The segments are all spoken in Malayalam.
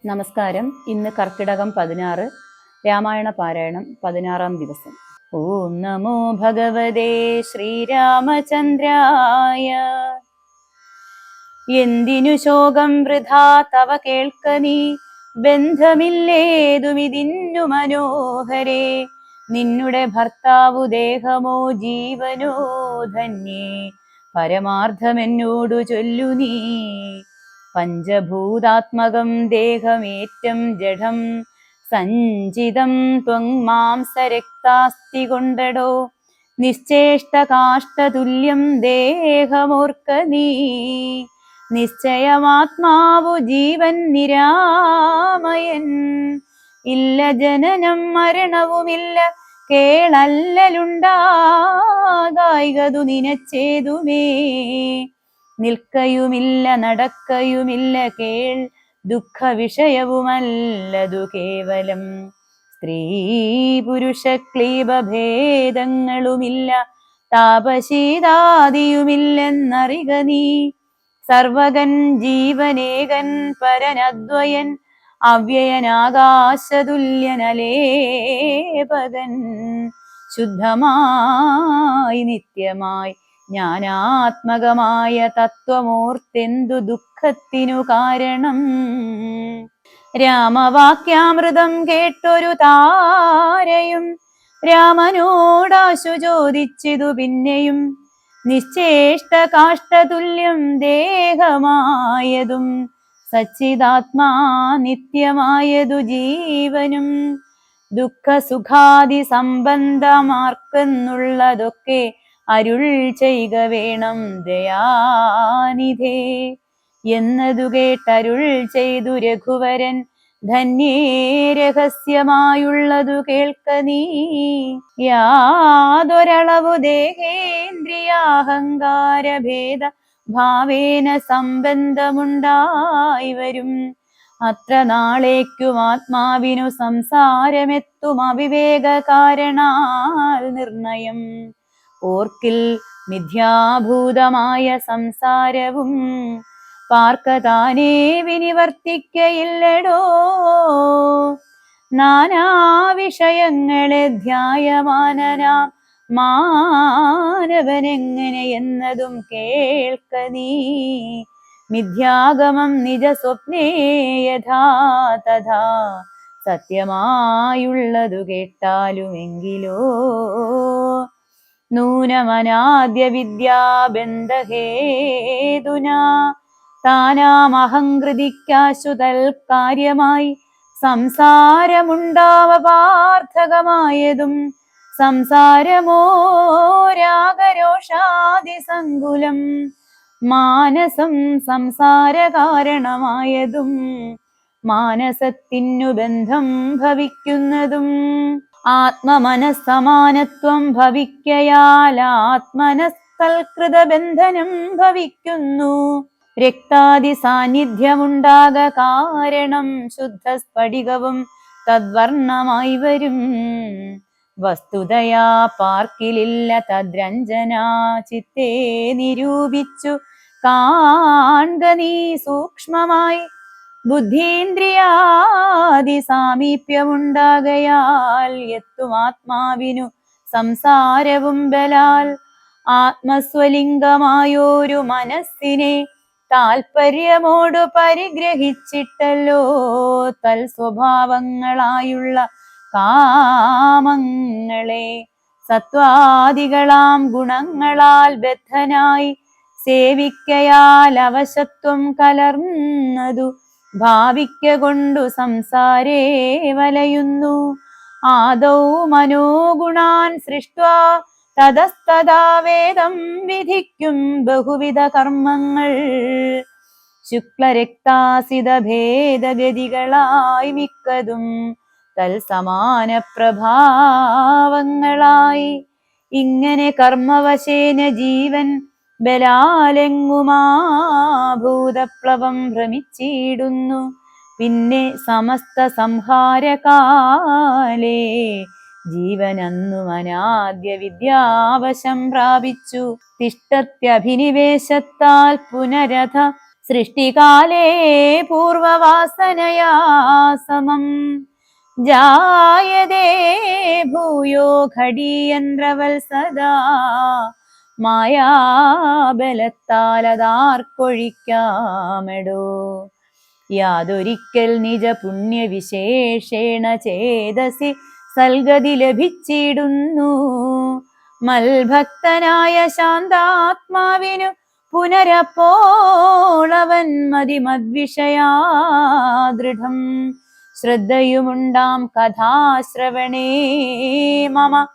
നമസ്കാരം. ഇന്ന് കർക്കിടകം 16 രാമായണ പാരായണം 16-ാം ദിവസം. ഓം നമോ ഭഗവതേ ശ്രീരാമചന്ദ്രായ. എന്തിനു ശോകം വൃഥാ തവ കേൾക്ക നീ, ബന്ധമില്ലേതുമിതിന്നു മനോഹരേ. നിന്നുടെ ഭർത്താവു ദേഹമോ ജീവനോ ധന്യേ, പരമാർത്ഥമെന്നോടു ചൊല്ലു നീ. പഞ്ചഭൂതാത്മകം ദേഹമേറ്റം ജഡം, സഞ്ചിതം ത്വം മാംസരക്താസ്തി കൊണ്ടടോ. നിശ്ചേഷ്ട കാഷ്ടതുല്യം ദേഹമോർക്ക നീ, നിശ്ചയമാത്മാവു ജീവൻ നിരാമയൻ. ഇല്ല ജനനം മരണവുമില്ല, കേളല്ലലുണ്ടാകായികതു നിനച്ചേതുമേ. നിൽക്കയുമില്ല നടക്കയുമില്ല, കേൾ ദുഃഖ വിഷയവുമല്ലതു കേവലം. സ്ത്രീ പുരുഷ ക്ലീബഭേദങ്ങളുമില്ല, താപശീതാദിയുമില്ലെന്നറിക നീ. സർവകൻ ജീവനേകൻ പരനദ്വയൻ, അവ്യയനാകാശതുല്യനലേപകൻ. ശുദ്ധമായി നിത്യമായി ജ്ഞാനാത്മകമായ തത്വമോർത്തെന്തു ദുഃഖത്തിനു കാരണം. രാമവാക്യാമൃതം കേട്ടൊരു താരയും രാമനോടാശു ചോദിച്ചിതു പിന്നെയും. നിശ്ചേഷ്ട കാഷ്ടതുല്യം ദേഹമായതും, സച്ചിദാത്മാ നിത്യമായതു ജീവനും. ദുഃഖസുഖാദി സംബന്ധമാർക്കെന്നുള്ളതൊക്കെ അരുൾ ചെയ്ക വേണം ദയാനിധേ. എന്നതു കേട്ടരുൾ ചെയ്തു രഘുവരൻ, ധന്യേ രഹസ്യമായുള്ളതു കേൾക്ക നീ. യാതൊരളവു ദേഹേന്ദ്രിയാഹങ്കാരഭേദ ഭാവേന സംബന്ധമുണ്ടായി വരും. അത്ര നാളേക്കും ആത്മാവിനു സംസാരമെത്തും അവിവേക കാരണാൽ നിർണയം. ഓർക്കിൽ മിഥ്യാഭൂതമായ സംസാരവും, പാർക്കതാനേ വിനിവർത്തിക്കയില്ലടോ. നാനാവിഷയങ്ങളെ ധ്യായമാനനാം മാനവനെങ്ങനെ എന്നതും കേൾക്ക നീ. മിഥ്യാഗമം നിജസ്വപ്നേ യഥാ തഥാ, സത്യമായുള്ളതു കേട്ടാലുമെങ്കിലോ. നൂനമനാദ്യ വിദ്യാബന്ധഹേതുനാ, താനാമഹങ്കൃതിക്കാശു തൽക്കാര്യമായി. സംസാരമുണ്ടാവപാർത്ഥകമായതും, സംസാരമോ രാഗരോഷാദിസങ്കുലം. മാനസം സംസാര കാരണമായതും, മാനസത്തിനു ബന്ധം ഭവിക്കുന്നതും. ആത്മമനസ്സമാനത്വം ഭവിക്കയാൽ ആത്മനസ്തൽകൃത ബന്ധനം ഭവിക്കുന്നു. രക്താദി സാന്നിധ്യമുണ്ടാക കാരണം, ശുദ്ധ സ്ഫടികവും തദ്വർണമായി വരും. വസ്തുതയാ പാർക്കിലില്ല തദ്രഞ്ജനാ, ചിത്തേ നിരൂപിച്ചു കാൺക നീ സൂക്ഷ്മമായി. ബുദ്ധീന്ദ്രിയാദി സാമീപ്യമുണ്ടാകയാൽ എത്തും ആത്മാവിനു സംസാരവും ബലാൽ. ആത്മസ്വലിംഗമായോരു മനസ്സിനെ താൽപര്യമോടു പരിഗ്രഹിച്ചിട്ടല്ലോ തൽസ്വഭാവങ്ങളായുള്ള കാമങ്ങളെ. സത്വാദികളാം ഗുണങ്ങളാൽ ബദ്ധനായി സേവിക്കയാൽ അവശത്വം കലർന്നതു ഭാവിക്ക കൊണ്ടു സംസാരേ വലയുന്നു. ആദൗ മനോഗുണാൻ സൃഷ്ട്വാ തതസ്തദാ വേദം വിധിക്കും ബഹുവിധ കർമ്മങ്ങൾ. ശുക്ലരക്താസിത ഭേദഗതികളായി മിക്കതും തൽസമാന പ്രഭാവങ്ങളായി. ഇങ്ങനെ കർമ്മവശേന ജീവൻ ബലാലെങ്ങുമാ ഭൂതപ്ലവം ഭ്രമിച്ചിടുന്നു. പിന്നെ സമസ്ത സംഹാരകാലേ ജീവനന്നു അനാദ്യ വിദ്യാവശം പ്രാപിച്ചു. തിഷ്ടത്യഭിനിവേശത്താൽ പുനരഥ സൃഷ്ടികാലേ പൂർവവാസനയാ സമം ജായതേ ഭൂയോ ഘടീയന്ത്രവത്സദാ മായാബലത്താലതാർക്കൊഴിക്കാമെടോ യാതൊരിക്കൽ നിജ പുണ്യവിശേഷേണ ചേതസി സൽഗതി ലഭിച്ചിടുന്നു മൽഭക്തനായ ശാന്താത്മാവിനു പുനരപ്പോളവൻ മതിമദ്വിഷയാദൃഢം ശ്രദ്ധയുമുണ്ടാം കഥാശ്രവണേ മമ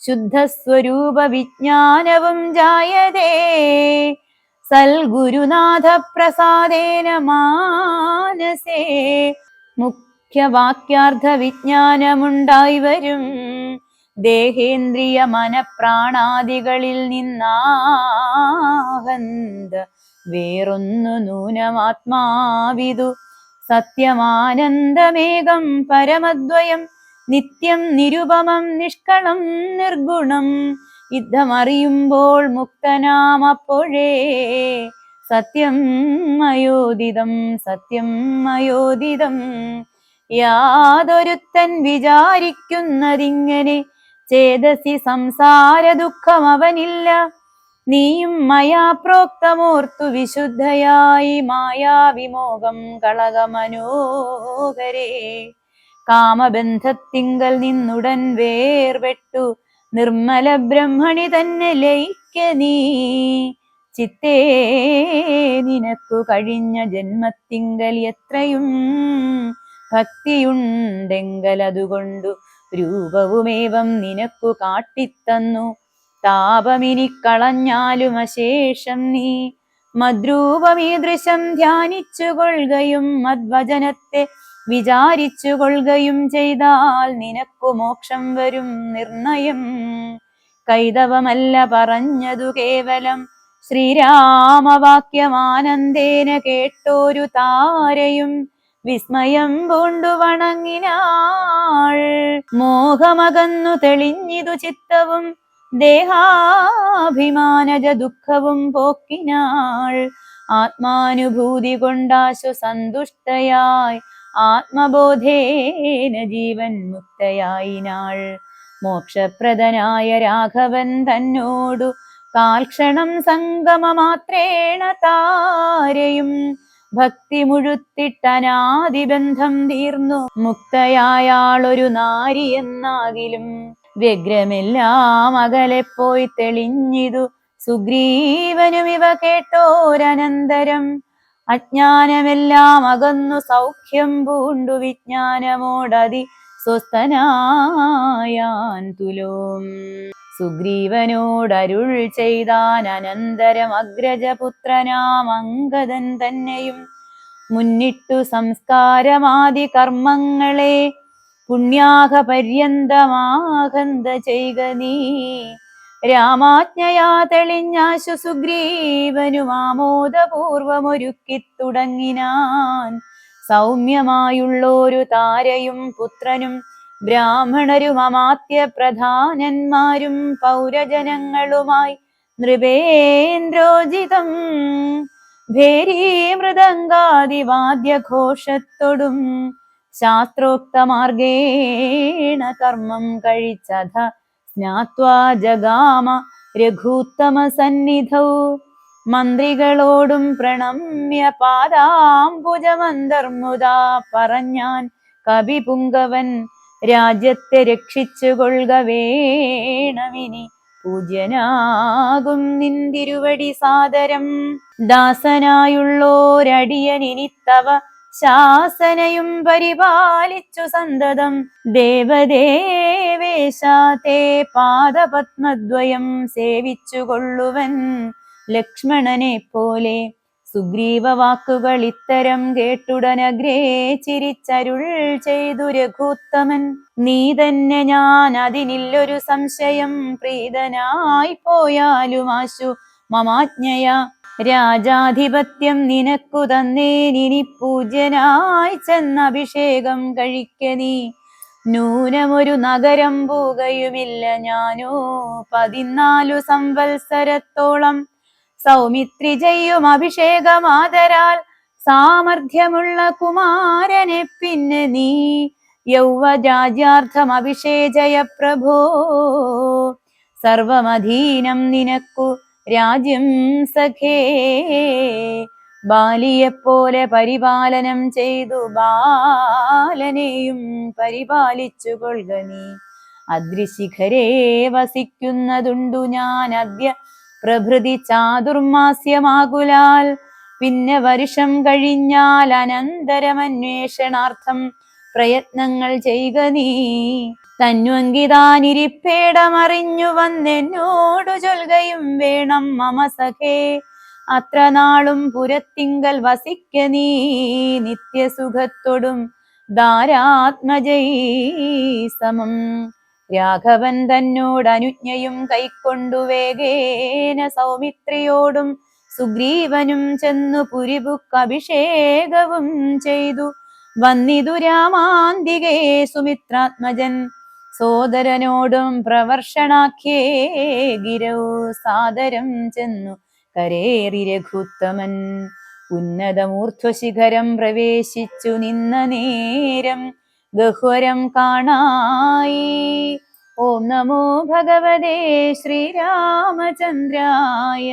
ശുദ്ധസ്വരൂപ വിജ്ഞാനവും ജായതേ സൽഗുരുനാഥ പ്രസാദേന മാനസേ മുഖ്യവാക്യാർത്ഥ വിജ്ഞാനമുണ്ടായി വരും ദേഹേന്ദ്രിയ മനപ്രാണാദികളിൽ നിന്നാഹന്ത വേറൊന്നു നൂനമാത്മാവിതു സത്യമാനന്ദമേകം പരമദ്വയം നിത്യം നിരുപമം നിഷ്കളം നിർഗുണം യുദ്ധമറിയുമ്പോൾ മുക്തനാം അപ്പോഴേ സത്യം മയോദിതം സത്യം മയോദിതം യാതൊരുത്തൻ വിചാരിക്കുന്നതിങ്ങനെ ചേതസി സംസാര ദുഃഖം അവനില്ല നീയും മയാ പ്രോക്തമോർത്തു വിശുദ്ധയായി മായാവിമോകം കളകമനോഹരേ കാമബന്ധത്തിങ്കൽ നിന്നുടൻ വേർപെട്ടു നിർമ്മല ബ്രഹ്മണി തന്നെ ലയിക്ക നീ ചിത്തേ നിനക്കു കഴിഞ്ഞ ജന്മത്തിങ്കൽ എത്രയും ഭക്തിയുണ്ടെങ്കലതുകൊണ്ടു രൂപവുമേവം നിനക്കു കാട്ടിത്തന്നു താപമിനി കളഞ്ഞാലും അശേഷം നീ മദ്രൂപമീദൃശം ധ്യാനിച്ചു കൊള്ളുകയും മദ്വചനത്തെ വിചാരിച്ചു കൊള്ളുകയും ചെയ്താൽ നിനക്കു മോക്ഷം വരും നിർണയം കൈതവമല്ല പറഞ്ഞതു കേവലം ശ്രീരാമവാക്യമാനന്ദേന കേട്ടോരു താരയും വിസ്മയം പൂണ്ടു വണങ്ങിനാൾ മോഹമകന്നു തെളിഞ്ഞിതു ചിത്തവും ദേഹാഭിമാനജ ദുഃഖവും പോക്കിനാൾ ആത്മാനുഭൂതി കൊണ്ടാശു സന്തുഷ്ടയായി ആത്മബോധേന ജീവൻ മുക്തയായിനാൾ മോക്ഷപ്രദനായ രാഘവൻ തന്നോടു കാൽക്ഷണം സംഗമമാത്രേണ താരയും ഭക്തി മുഴുത്തിട്ടനാദിബന്ധം തീർന്നു മുക്തയായാളൊരു നാരി എന്നാകിലും വ്യഗ്രമെല്ലാം അകലെ പോയി തെളിഞ്ഞിതു സുഗ്രീവനും ഇവ കേട്ടോരനന്തരം അജ്ഞാനമെല്ലാം അകന്നു സൗഖ്യം പൂണ്ടു വിജ്ഞാനമോടതി സ്വസ്ഥനായാൻ തുലോം സുഗ്രീവനോടരുൾ ചെയ്താൻ അനന്തരം അഗ്രജപുത്രനാം അംഗദൻ തന്നെയും മുന്നിട്ടു സംസ്കാരമാദി കർമ്മങ്ങളെ പുണ്യാഹ പര്യന്തമാകന്ത ചെയ്ക നീ രാമാജ്ഞയാ തെളിഞ്ഞാശു സുഗ്രീവനും ആമോദപൂർവമൊരുക്കി തുടങ്ങിനാൻ സൗമ്യമായുള്ളൊരു താരയും പുത്രനും ബ്രാഹ്മണരും അമാത്യ പ്രധാനന്മാരും പൗരജനങ്ങളുമായി നൃപേന്ദ്രോജിതം ഭേരീമൃദംഗാദിവാദ്യഘോഷത്തോടും ശാസ്ത്രോക്തമാർഗേണ കർമ്മം കഴിച്ചഥ സ്നാത്വാ ജഗാമ രഘൂത്തമ സന്നിധൗ മന്ത്രികളോടും പ്രണമ്യ പാദാംബുജമന്തർമുദാ പറഞ്ഞാൻ കവിപുങ്കവൻ രാജ്യത്തെ രക്ഷിച്ചു കൊള്ളുക വേണമിനി പൂജ്യനാകും നിന്തിരുവടി സാദരം ദാസനായുള്ളോരടിയനിനിത്തവ ശാസനയും പരിപാലിച്ചു സന്തതം ദേവദേവേശാതേ പാദപത്മദ്വയം സേവിച്ചു കൊള്ളുവൻ ലക്ഷ്മണനെ പോലെ സുഗ്രീവ വാക്കുകൾ ഇത്തരം കേട്ടുടനഗ്രേ ചിരിച്ചരുൾ ചെയ്തു രഘുത്തമൻ നീ തന്നെ ഞാൻ അതിനില്ലൊരു സംശയം പ്രീതനായി പോയാലും ആശു മമാജ്ഞയ രാജാധിപത്യം നിനക്കു തന്നേനിനി പൂജ്യനായി ചെന്നഭിഷേകം കഴിക്ക നീ നൂനമൊരു നഗരം പോകയുമില്ല ഞാനോ 14 സംവത്സരത്തോളം സൗമിത്രി ചെയ്യും അഭിഷേകമാതരാൽ സാമർഥ്യമുള്ള കുമാരനെ പിന്നെ നീ യൗവരാജ്യാർത്ഥം അഭിഷേചയ പ്രഭോ. സർവമധീനം നിനക്കു രാജ്യം സഖേ, ബാലിയെപ്പോലെ പരിപാലനം ചെയ്തു ബാലനെയും പരിപാലിച്ചു കൊള്ളുക നീ. അദ്രിശിഖരേ വസിക്കുന്നതുണ്ടു ഞാൻ അദ്യ പ്രഭൃതി ചാതുർമാസ്യമാകുലാൽ. പിന്നെ വർഷം കഴിഞ്ഞാൽ അനന്തരമന്വേഷണാർത്ഥം പ്രയത്നങ്ങൾ ചെയ്യുക നീ. തന്വങ്കിതാനിരിപ്പേടമറിഞ്ഞു വന്നെന്നോടു ചൊൽകയും വേണം മമ സഖേ. അത്ര നാളും പുരത്തിങ്കൽ വസിക്ക നീ നിത്യസുഖത്തോടും ധാരാത്മജൈ സമം. രാഘവൻ തന്നോടനുജ്ഞയും കൈക്കൊണ്ടു വേഗേന സൗമിത്രിയോടും സുഗ്രീവനും ചെന്നു പുരിപുക്കഭിഷേകവും ചെയ്തു വന്നിതു രാമാന്തികേ സുമിത്രാത്മജൻ. സോദരനോടും പ്രവർഷണാഖ്യേ ഗിരൗ സാദരം ചെന്നു കരേറി രഘുത്തമൻ. ഉന്നതമൂർധ്വശിഖരം പ്രവേശിച്ചു നിന്ന നേരം ഗഹ്വരം കാണായി. ഓം നമോ ഭഗവതേ ശ്രീരാമചന്ദ്രായ.